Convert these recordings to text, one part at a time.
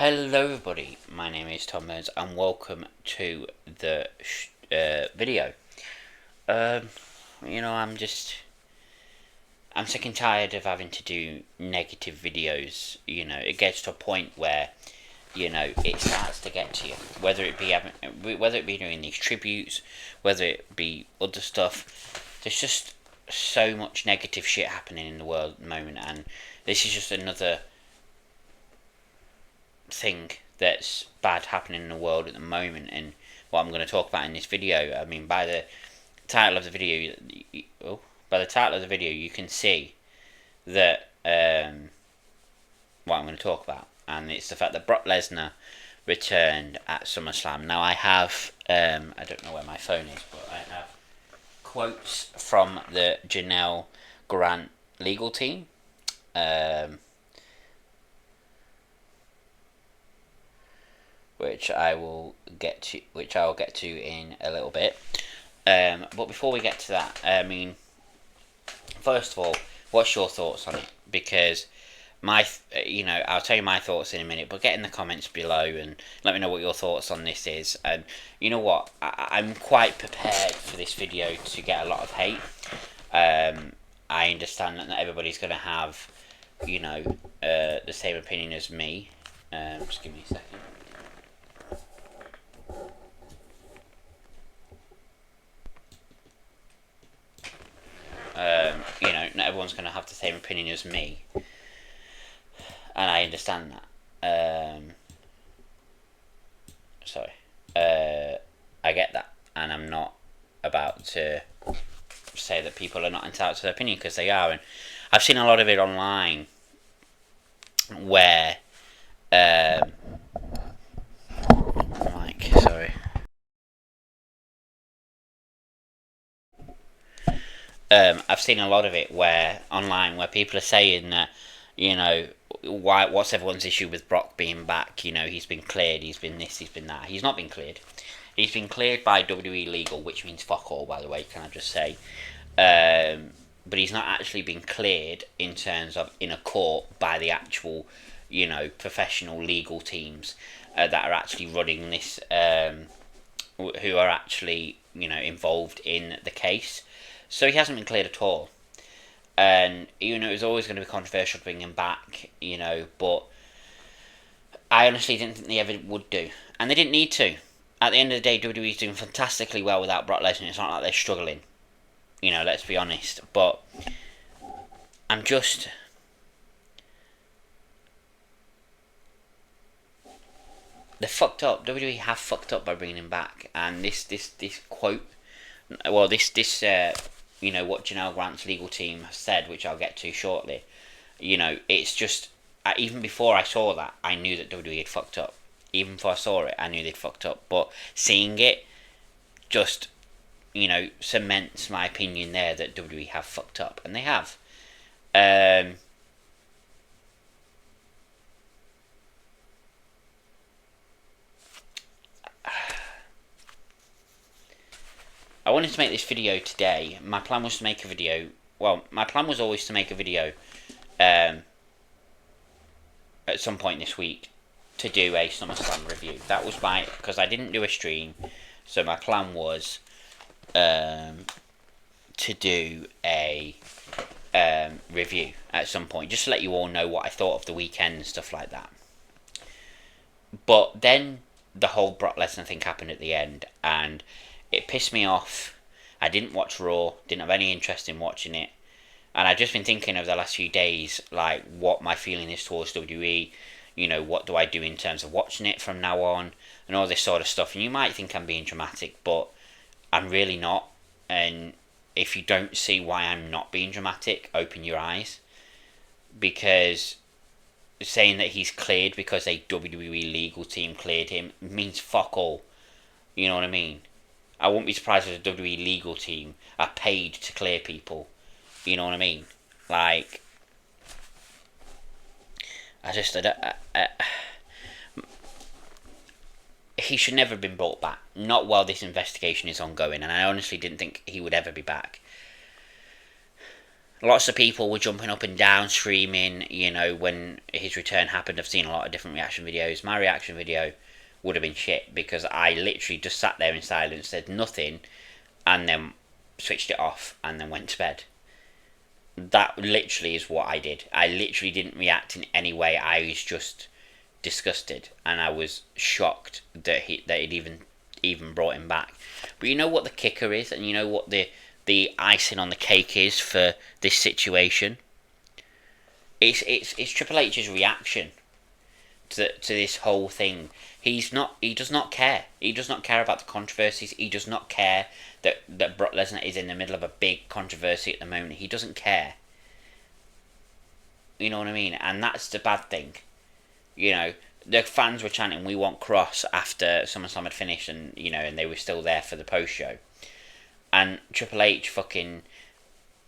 Hello everybody, my name is Tom Burns and welcome to the video. Um, I'm sick and tired of having to do negative videos. It gets to a point where, it starts to get to you. Whether it be doing these tributes, whether it be other stuff, there's just so much negative shit happening in the world at the moment, and this is just another thing that's bad happening in the world at the moment. And what I'm going to talk about in this video, I mean, by the title of the video, you can see that what I'm going to talk about, and it's the fact that Brock Lesnar returned at SummerSlam. Now I have, I don't know where my phone is, but I have quotes from the Janelle Grant legal team. Which I will get to in a little bit. But before we get to that, I mean, first of all, what's your thoughts on it? Because I'll tell you my thoughts in a minute, but get in the comments below and let me know what your thoughts on this is. And you know what, I'm quite prepared for this video to get a lot of hate. I understand that not everybody's going to have, the same opinion as me. Just give me a second. Not everyone's going to have the same opinion as me, and I understand that. I get that, and I'm not about to say that people are not entitled to their opinion, because they are. And I've seen a lot of it online where, I've seen a lot of it where online where people are saying that, what's everyone's issue with Brock being back? He's been cleared, he's been this, he's been that. He's not been cleared. He's been cleared by WWE legal, which means fuck all, by the way, can I just say. But he's not actually been cleared in terms of in a court by the actual, professional legal teams that are actually running this, who are actually, involved in the case. So he hasn't been cleared at all. And, it was always going to be controversial to bring him back, but I honestly didn't think they ever would do. And they didn't need to. At the end of the day, WWE's doing fantastically well without Brock Lesnar. It's not like they're struggling. Let's be honest. But I'm just... They're fucked up. WWE have fucked up by bringing him back. And this quote... Well, this what Janelle Grant's legal team has said, which I'll get to shortly, it's just, even before I saw that, I knew that WWE had fucked up. Even before I saw it, I knew they'd fucked up. But seeing it just, cements my opinion there that WWE have fucked up. And they have. I wanted to make this video today. My plan was to make a video. Well, my plan was always to make a video at some point this week to do a SummerSlam review. That was because I didn't do a stream, so my plan was to do a review at some point, just to let you all know what I thought of the weekend and stuff like that. But then the whole Brock Lesnar thing happened at the end, and it pissed me off. I didn't watch Raw, didn't have any interest in watching it. And I've just been thinking over the last few days, like, what my feeling is towards WWE. What do I do in terms of watching it from now on, and all this sort of stuff. And you might think I'm being dramatic, but I'm really not. And if you don't see why I'm not being dramatic, open your eyes. Because saying that he's cleared because a WWE legal team cleared him means fuck all. You know what I mean? I wouldn't be surprised if the WWE legal team are paid to clear people. You know what I mean? Like, he should never have been brought back. Not while this investigation is ongoing, and I honestly didn't think he would ever be back. lots of people were jumping up and down, screaming, when his return happened. I've seen a lot of different reaction videos. My reaction video would have been shit, because I literally just sat there in silence, said nothing, and then switched it off, and then went to bed. That literally is what I did. I literally didn't react in any way. I was just disgusted, and I was shocked that it even brought him back. But you know what the kicker is, and you know what the icing on the cake is for this situation? It's Triple H's reaction to this whole thing. He does not care. He does not care about the controversies. He does not care that Brock Lesnar is in the middle of a big controversy at the moment. He doesn't care. You know what I mean? And that's the bad thing. The fans were chanting, "We want Cross," after SummerSlam had finished, and and they were still there for the post show. And Triple H fucking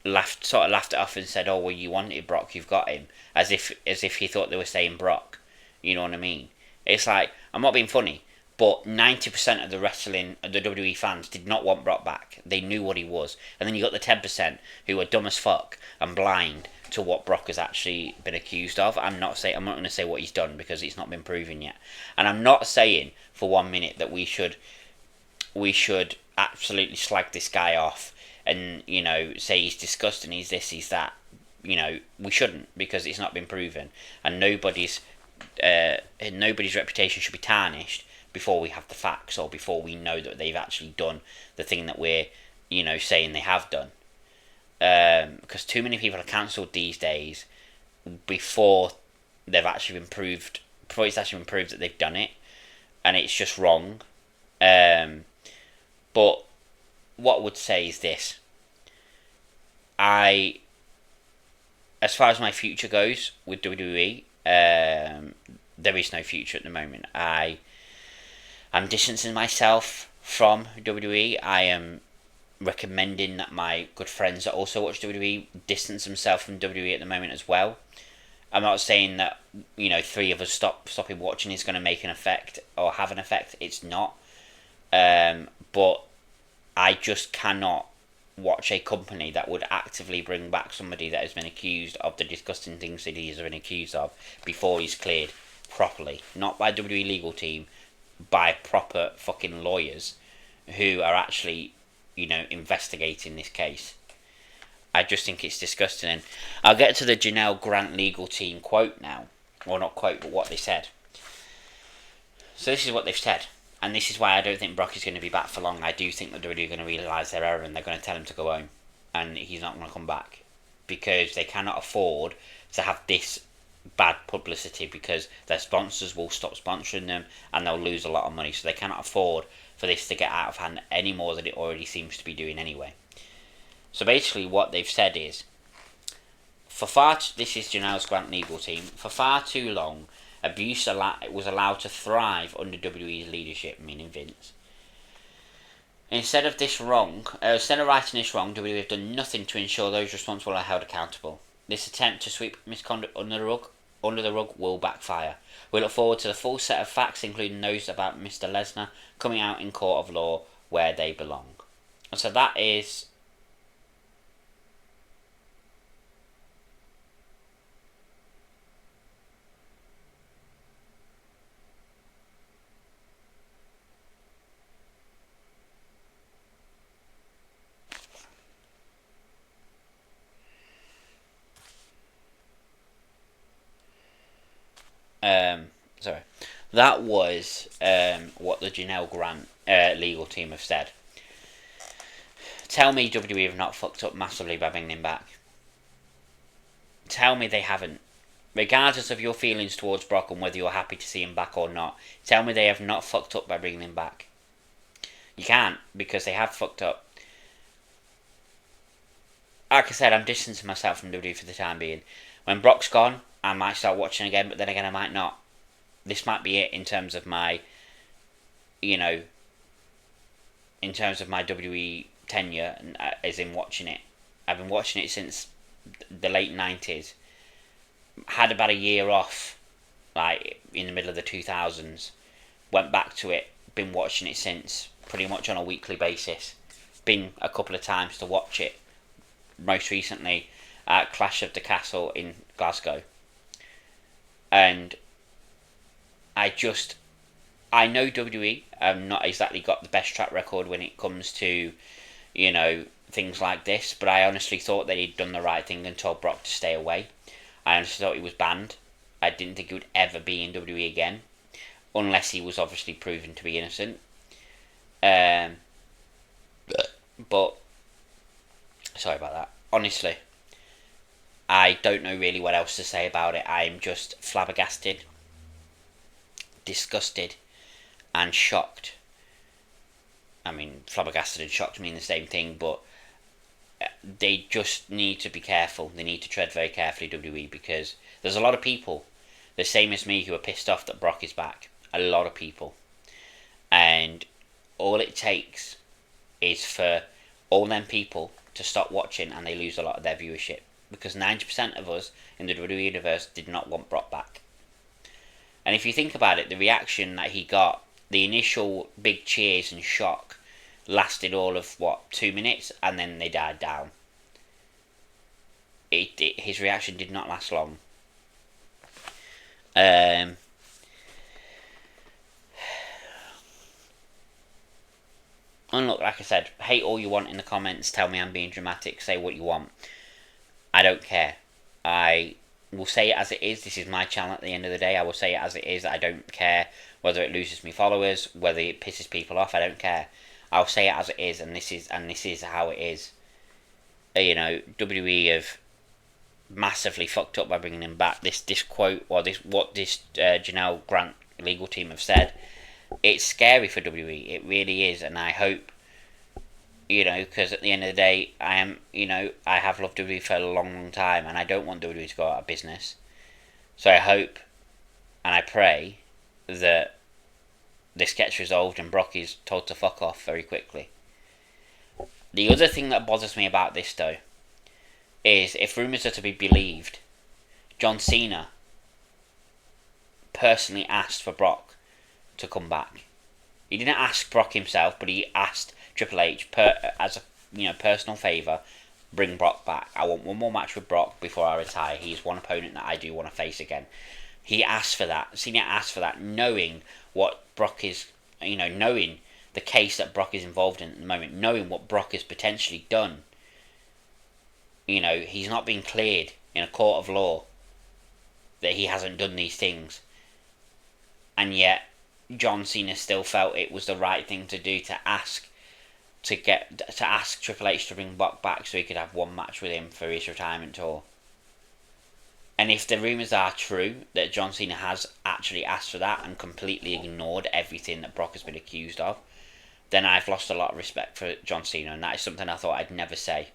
laughed it off and said, "Oh well, you wanted Brock, you've got him," as if he thought they were saying Brock. You know what I mean? It's like, I'm not being funny, but 90% of the WWE fans did not want Brock back. They knew what he was. And then you got the 10% who were dumb as fuck and blind to what Brock has actually been accused of. I'm not going to say what he's done, because it's not been proven yet. And I'm not saying for 1 minute that we should absolutely slag this guy off and say he's disgusting, he's this, he's that. We shouldn't, because it's not been proven, and nobody's reputation should be tarnished before we have the facts, or before we know that they've actually done the thing that we're saying they have done. Because too many people are cancelled these days before they've actually been proved, before it's actually been proved that they've done it, and it's just wrong. But what I would say is this: as far as my future goes with WWE, there is no future at the moment. I'm distancing myself from WWE. I am recommending that my good friends that also watch WWE distance themselves from WWE at the moment as well. I'm not saying that 3 of us stopping watching is going to make an effect or have an effect. It's not. But I just cannot watch a company that would actively bring back somebody that has been accused of the disgusting things that he has been accused of before he's cleared properly. Not by WWE legal team, by proper fucking lawyers who are actually, investigating this case. I just think it's disgusting. And I'll get to the Janelle Grant legal team quote now. Well, not quote, but what they said. So this is what they've said. And this is why I don't think Brock is going to be back for long. I do think that they're really going to realise their error, and they're going to tell him to go home. And he's not going to come back. Because they cannot afford to have this bad publicity, because their sponsors will stop sponsoring them and they'll lose a lot of money. So they cannot afford for this to get out of hand any more than it already seems to be doing anyway. So basically what they've said is, this is Janelle Grant legal team, for far too long, abuse was allowed to thrive under WWE's leadership, meaning Vince. Instead of righting this wrong, WWE have done nothing to ensure those responsible are held accountable. This attempt to sweep misconduct under the rug will backfire. We look forward to the full set of facts, including those about Mr. Lesnar, coming out in court of law where they belong. And so that is that was what the Janelle Grant legal team have said. Tell me WWE have not fucked up massively by bringing him back. Tell me they haven't. Regardless of your feelings towards Brock and whether you're happy to see him back or not, tell me they have not fucked up by bringing him back. You can't, because they have fucked up. Like I said, I'm distancing myself from WWE for the time being. When Brock's gone, I might start watching again, but then again I might not. This might be it in terms of my, in terms of my WWE tenure, as in watching it. I've been watching it since the late 90s. Had about a year off, like in the middle of the 2000s. Went back to it, been watching it since, pretty much on a weekly basis. Been a couple of times to watch it. Most recently, at Clash of the Castle in Glasgow. And I know WWE have not exactly got the best track record when it comes to, things like this, but I honestly thought that he'd done the right thing and told Brock to stay away. I honestly thought he was banned. I didn't think he would ever be in WWE again, unless he was obviously proven to be innocent. But sorry about that. Honestly, I don't know really what else to say about it. I'm just flabbergasted, disgusted, and shocked. I mean, flabbergasted and shocked mean the same thing, but they just need to be careful. They need to tread very carefully, WWE, because there's a lot of people, the same as me, who are pissed off that Brock is back. A lot of people. And all it takes is for all them people to stop watching and they lose a lot of their viewership. Because 90% of us in the WWE universe did not want Brock back. And if you think about it, the reaction that he got, the initial big cheers and shock, lasted all of, 2 minutes, and then they died down. His reaction did not last long. And look, like I said, hate all you want in the comments, tell me I'm being dramatic, say what you want. I don't care. I will say it as it is. This is my channel at the end of the day. I will say it as it is. I don't care whether it loses me followers, whether it pisses people off. I don't care. I'll say it as it is, and this is how it is. WWE have massively fucked up by bringing him back. This quote, or what this Janelle Grant legal team have said, it's scary for WWE. It really is, and I hope, because at the end of the day, I have loved WWE for a long, long time, and I don't want WWE to go out of business. So I hope, and I pray, that this gets resolved and Brock is told to fuck off very quickly. The other thing that bothers me about this, though, is, if rumours are to be believed, John Cena personally asked for Brock to come back. He didn't ask Brock himself, but he asked Triple H as a personal favour, bring Brock back. I want one more match with Brock before I retire. He's one opponent that I do want to face again. He asked for that. Cena asked for that, knowing what Brock is, knowing the case that Brock is involved in at the moment, knowing what Brock has potentially done. He's not been cleared in a court of law that he hasn't done these things. And yet, John Cena still felt it was the right thing to do to ask Triple H to bring Brock back so he could have one match with him for his retirement tour. And if the rumours are true that John Cena has actually asked for that and completely ignored everything that Brock has been accused of, then I've lost a lot of respect for John Cena, and that is something I thought I'd never say.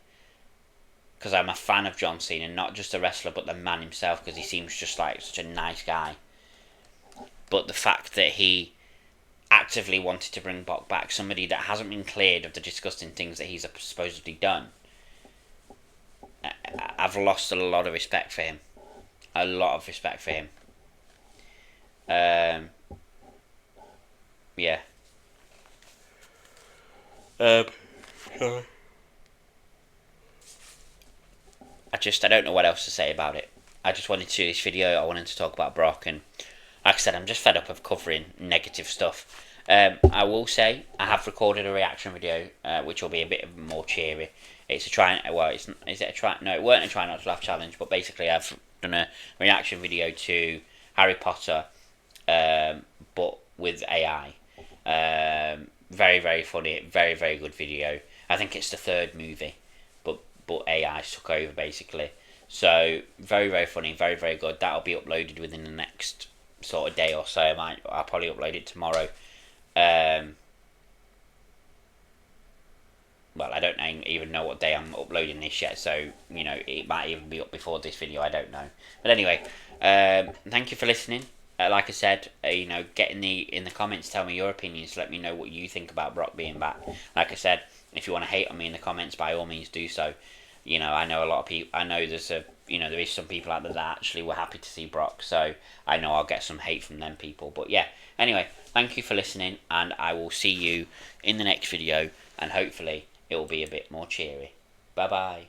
Because I'm a fan of John Cena, not just the wrestler but the man himself, because he seems just like such a nice guy. But the fact that he actively wanted to bring Brock back, somebody that hasn't been cleared of the disgusting things that he's supposedly done, I've lost a lot of respect for him. A lot of respect for him. Yeah. Sorry. I don't know what else to say about it. I just wanted to do this video. I wanted to talk about Brock, and like I said, I'm just fed up of covering negative stuff. I will say I have recorded a reaction video, which will be a bit more cheery. It's a try. Well, is it a try? No, it weren't a try not to laugh challenge. But basically, I've done a reaction video to Harry Potter, but with AI. Very, very funny. Very, very good video. I think it's the third movie, but AI took over basically. So very, very funny. Very, very good. That'll be uploaded within the next sort of day or so. I'll probably upload it tomorrow. Well, I don't even know what day I'm uploading this yet, so it might even be up before this video. I don't know. But anyway, thank you for listening. Like I said, get in the comments, tell me your opinions, let me know what you think about Brock being back. Like I said, if you want to hate on me in the comments, by all means do so. I know a lot of people. I know there is some people out there that actually were happy to see Brock, so I know I'll get some hate from them people. But yeah, anyway, thank you for listening, and I will see you in the next video, and hopefully it will be a bit more cheery. Bye bye.